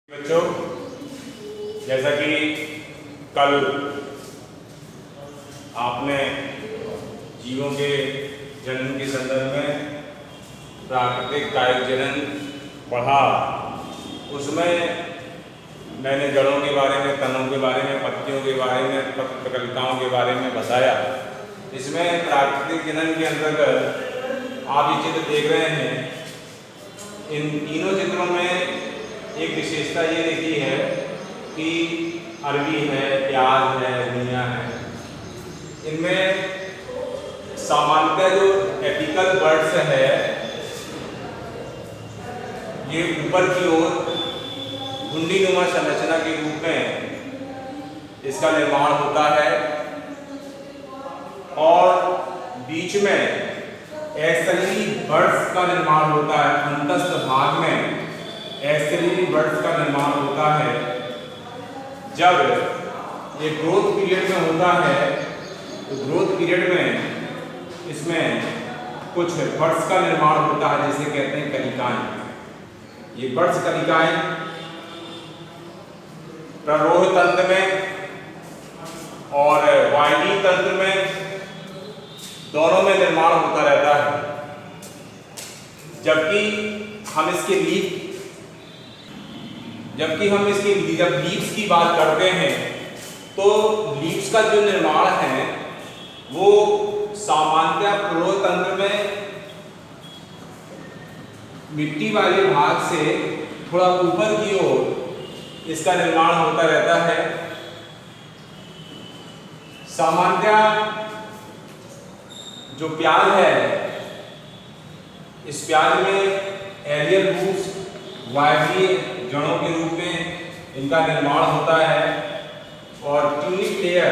बच्चों, जैसा कि कल आपने जीवों के जन्म के संदर्भ में प्राकृतिक कायिक जनन पढ़ा, उसमें मैंने जड़ों के बारे में, तनों के बारे में, पत्तियों के बारे में, पत्रकलिकाओं के बारे में बताया। इसमें प्राकृतिक जनन के अंतर्गत आप ये चित्र देख रहे हैं। इन तीनों चित्रों में एक विशेषता ये देखी है कि अरबी है, प्याज है, धनिया है। इनमें सामान्यतः जो एपिकल बर्ड्स है, ये ऊपर की ओर घुंडीनुमा संरचना के रूप में इसका निर्माण होता है और बीच में एक्सेलरी बर्ड्स का निर्माण होता है। अंतस्थ भाग में एक्सेलरी बर्ड्स का निर्माण होता है। जब ये ग्रोथ पीरियड में होता है तो ग्रोथ पीरियड में इसमें कुछ बर्ड्स का निर्माण होता है, जिसे कहते हैं कलिकाएं। ये बर्ड्स कलिकाएं प्ररोह तंत्र में और वायवीय तंत्र में दोनों में निर्माण होता रहता है। जबकि हम इसके जब लीव्स की बात करते हैं तो लीव्स का जो निर्माण है वो सामान्यतः प्ररोह तंत्र में मिट्टी वाले भाग से थोड़ा ऊपर की ओर इसका निर्माण होता रहता है। सामान्यतः जो प्याज है, इस प्याज में एरियल रूट्स, वायवीय जड़ों के रूप में इनका निर्माण होता है और ट्यूनिक लेयर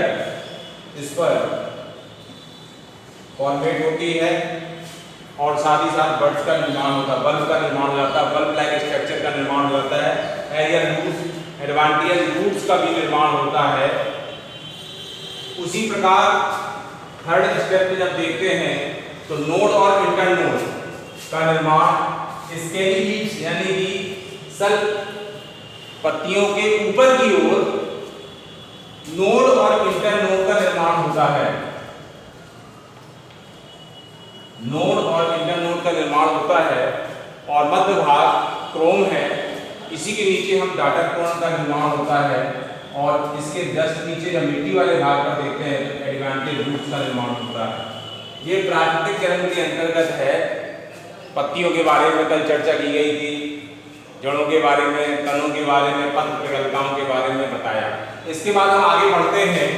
इस पर फॉर्मेट होती है और साथ ही साथ बर्ड्स का निर्माण होता है, बल्ब का निर्माण हो जाता है, बल्ब लाइक स्ट्रक्चर का निर्माण हो जाता है। एरियल रूट्स, एडवांटियल रूट्स का भी निर्माण होता है। उसी प्रकार थर्ड स्टेप में जब देखते हैं तो नोड और इंटरनोड का निर्माण स्केली लीव्स यानी कि सल्प पत्तियों के ऊपर की ओर नोड और इंटरनोड का निर्माण होता है। नोड और इंटरनोड का निर्माण होता है और मध्य भाग क्रोम है। इसी के नीचे हम डाटा कोण का निर्माण होता है और इसके जस्ट नीचे जब मिट्टी वाले भाग पर देखते हैं तो एडवांटियल रूट्स का निर्माण होता है। ये प्राकृतिक चरण के अंतर्गत है। पत्तियों के बारे में कल चर्चा की गई थी, जड़ों के बारे में, तनों के बारे में, पत्रकलिकाओं के बारे में बताया। इसके बाद हम आगे बढ़ते हैं।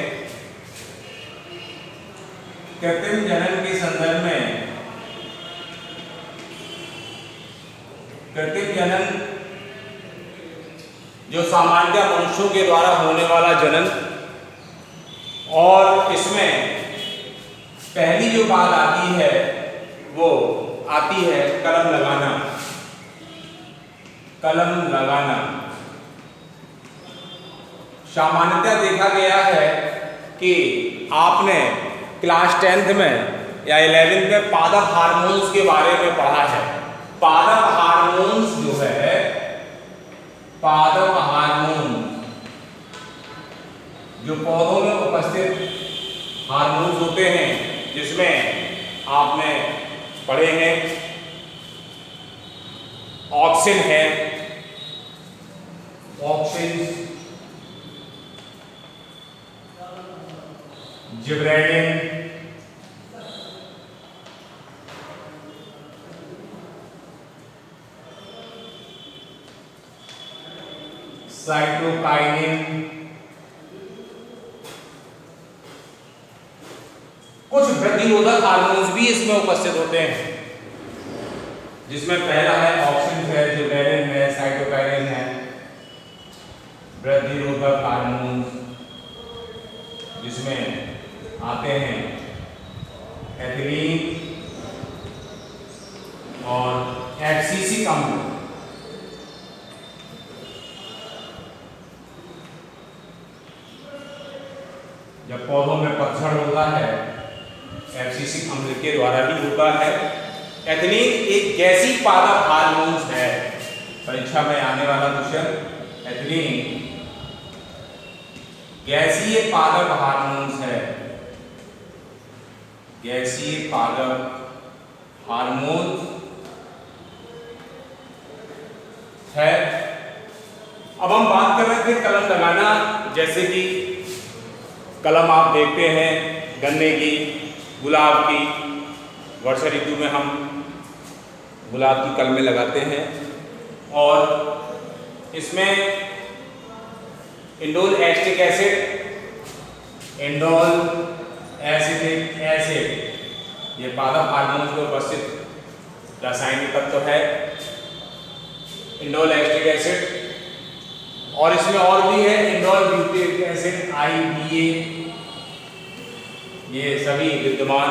कृत्रिम जनन के संदर्भ में कृत्रिम जनन जो सामान्यतः मनुष्यों के द्वारा होने वाला जनन, और इसमें पहली जो बात आती है वो आती है कलम लगाना। कलम लगाना सामान्यतः देखा गया है कि आपने क्लास 10th में या 11th में पादप हार्मोन्स के बारे में पढ़ा है। पादप हार्मोन्स जो है, पादप हार्मोन जो पौधों में उपस्थित हार्मोन्स होते हैं, जिसमें आपने पढ़े हैं ऑक्सिन है, ऑक्सिन, जिब्रेलिन, साइटोकाइनिन, कुछ वृद्धिरोधक हार्मोन्स भी इसमें उपस्थित होते हैं, जिसमें पहला है ऑक्सिन है, जिब्रेलिन है, साइटोकाइनिन है। वृद्धिरोधक हार्मोन्स जिसमें आते हैं एथिलीन और एब्सिसिक अम्ल। जब पौधों में पतझड़ होता है, एब्सिसिक अम्ल के द्वारा भी होता है। एथिलीन एक गैसीय पादप हार्मोन है, परीक्षा में आने वाला क्वेश्चन एथिलीन गैसीय पादप हार्मोन्स है, गैसीय पादप हार्मोन है। अब हम बात कर रहे थे कलम लगाना, जैसे कि कलम आप देखते हैं गन्ने की, गुलाब की, वर्षा ऋतु में हम गुलाब की कलमें लगाते हैं और इसमें indole acetic acid, indole acetic acid ये पादप हार्मोन में उपस्थित रासायनिक तत्व है, इंडोल एसिटिक एसिड। और इसमें और भी है इंडोल ब्यूटिक एसिड IBA, ये सभी विद्यमान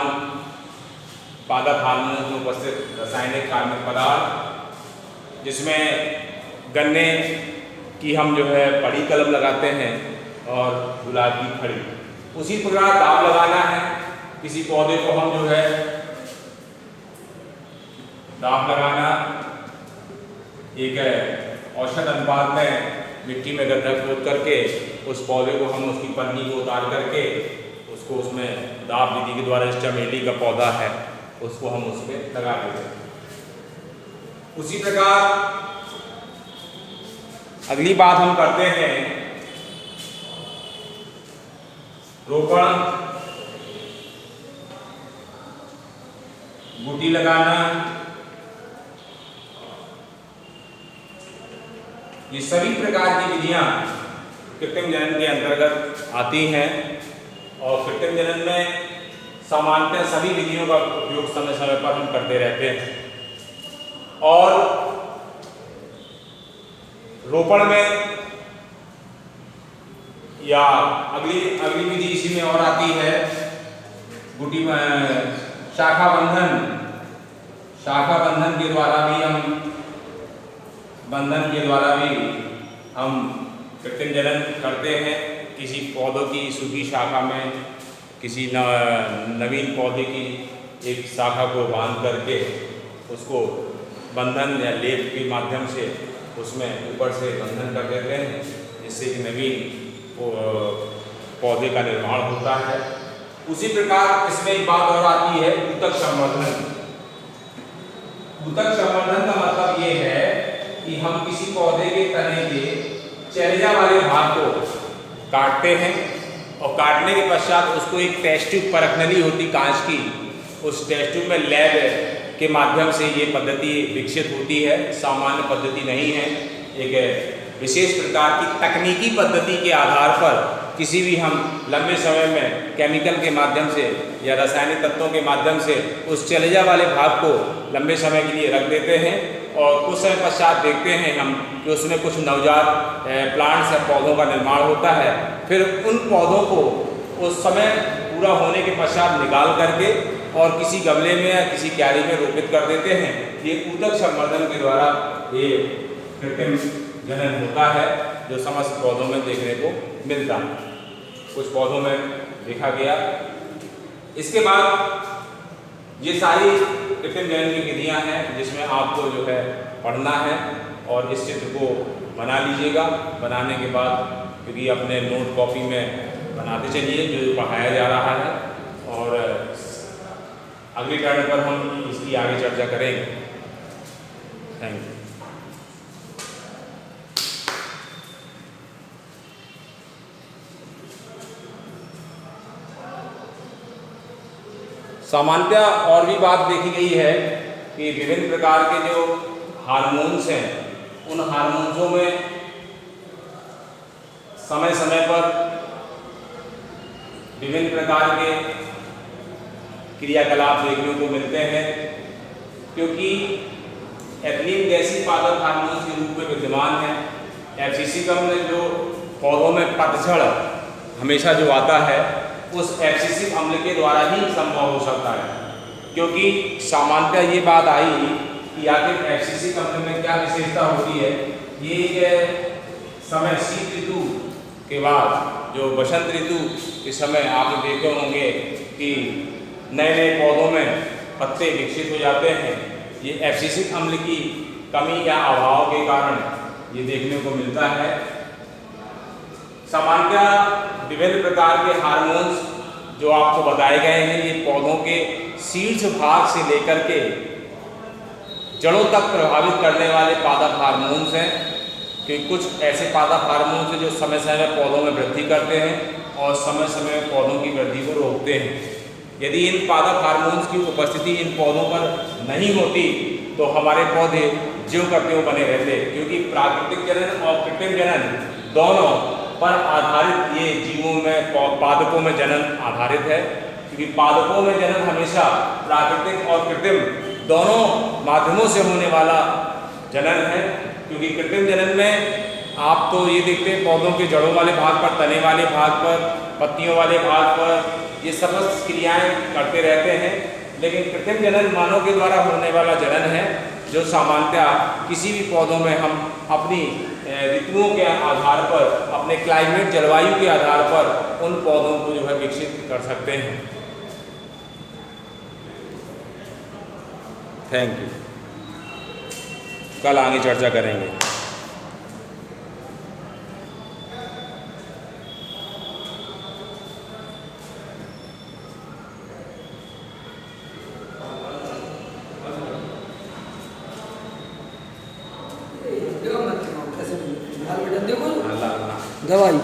पादप हार्मोन में उपस्थित रासायनिक कार्बनिक पदार्थ, जिसमें गन्ने की हम जो है बड़ी कलम लगाते हैं और गुलाब की खड़ी। उसी प्रकार दाव लगाना है, किसी पौधे को हम जो है दाव लगाना एक औषध अनुपात में मिट्टी में गड्ढा खोद करके उस पौधे को हम उसकी पन्नी को उतार करके उसको उसमें दाव विधि के द्वारा, चमेली का पौधा है उसको हम उसमें लगा देते हैं। उसी प्रकार अगली बात हम करते हैं रोपण, बूटी लगाना। ये सभी प्रकार की विधियां कृत्रिम जनन के अंतर्गत आती हैं और कृत्रिम जनन में सामान्यतः सभी विधियों का उपयोग समय समय पर हम करते रहते हैं। और रोपण में या अगली विधि इसी में और आती है बूटी शाखा बंधन। शाखा बंधन के द्वारा भी हम कृत्रिम जनन करते हैं। किसी पौधों की सूखी शाखा में किसी नवीन पौधे की एक शाखा को बांध करके उसको बंधन या लेप के माध्यम से उसमें ऊपर से बंधन कर देते हैं, जिससे कि नवीन पौधे का निर्माण होता है। उसी प्रकार इसमें एक बात और आती है ऊतक संवर्धन। ऊतक संवर्धन का मतलब ये है कि हम किसी पौधे के तने के चर्या वाले भाग को काटते हैं और काटने के पश्चात उसको एक टेस्ट ट्यूब पर रखने होती कांच की, उस टेस्ट ट्यूब में लैब के माध्यम से ये पद्धति विकसित होती है। सामान्य पद्धति नहीं है, एक विशेष प्रकार की तकनीकी पद्धति के आधार पर किसी भी हम लंबे समय में केमिकल के माध्यम से या रासायनिक तत्वों के माध्यम से उस चर्या वाले भाग को लंबे समय के लिए रख देते हैं और कुछ समय पश्चात देखते हैं हम कि उसमें कुछ नवजात प्लांट्स या पौधों का निर्माण होता है। फिर उन पौधों को उस समय पूरा होने के पश्चात निकाल करके और किसी गमले में या किसी क्यारी में रोपित कर देते हैं। ये ऊतक संवर्धन के द्वारा ये कृत्रिम जनन होता है, जो समस्त पौधों में देखने को मिलता है, कुछ पौधों में देखा गया। इसके बाद ये सारी कृत्रिम जनन की विधियां हैं जिसमें आपको जो है पढ़ना है और इस चित्र को बना लीजिएगा। बनाने के बाद क्योंकि अपने नोट कॉपी में बनाते चलिए जो पढ़ाया जा रहा है, और अगली टर्न पर हम इसकी आगे चर्चा करेंगे। Thank you. सामान्यतः और भी बात देखी गई है कि विभिन्न प्रकार के जो हार्मोन्स हैं, उन हार्मोन्सों में समय समय पर विभिन्न प्रकार के क्रियाकलाप देखने को मिलते हैं, क्योंकि एथिलीन गैसीय पादप हार्मोन्स के रूप में विद्यमान है। एब्सिसिकम में जो पौधों में पतझड़ हमेशा जो आता है उस एब्सिसिक अम्ल के द्वारा ही संभव हो सकता है, क्योंकि सामान्यतः ये बात आई कि आखिर एब्सिसिक अम्ल में क्या विशेषता होती है। ये समय शीत ऋतु के बाद जो बसंत ऋतु के समय आप देखे होंगे कि नए नए पौधों में पत्ते विकसित हो जाते हैं। ये एब्सिसिक अम्ल की कमी या अभाव के कारण ये देखने को मिलता है। सामान्यतः विभिन्न प्रकार के हार्मोन्स जो आपको बताए गए हैं, ये पौधों के शीर्ष भाग से लेकर के जड़ों तक प्रभावित करने वाले पादप हार्मोन्स हैं, क्योंकि कुछ ऐसे पादप हार्मोन्स हैं जो समय समय में पौधों में वृद्धि करते हैं और समय समय में पौधों की वृद्धि को रोकते हैं। यदि इन पादप हार्मोन्स की उपस्थिति इन पौधों पर नहीं होती तो हमारे पौधे ज्यों का त्यों बने रहते, क्योंकि प्राकृतिक जनन और कृत्रिम जनन दोनों पर आधारित ये जीवों में पादपों में जनन आधारित है। क्योंकि पादपों में जनन हमेशा प्राकृतिक और कृत्रिम दोनों माध्यमों से होने वाला जनन है। क्योंकि कृत्रिम जनन में आप तो ये देखते हैं पौधों के जड़ों वाले भाग पर, तने वाले भाग पर, पत्तियों वाले भाग पर ये समस्त क्रियाएं करते रहते हैं, लेकिन कृत्रिम जनन मानव के द्वारा होने वाला जनन है, जो सामान्यतः किसी भी पौधों में हम अपनी ऋतुओं के आधार पर, अपने क्लाइमेट जलवायु के आधार पर उन पौधों को जो है विकसित कर सकते हैं। Thank you. कल आगे चर्चा करेंगे। दवाई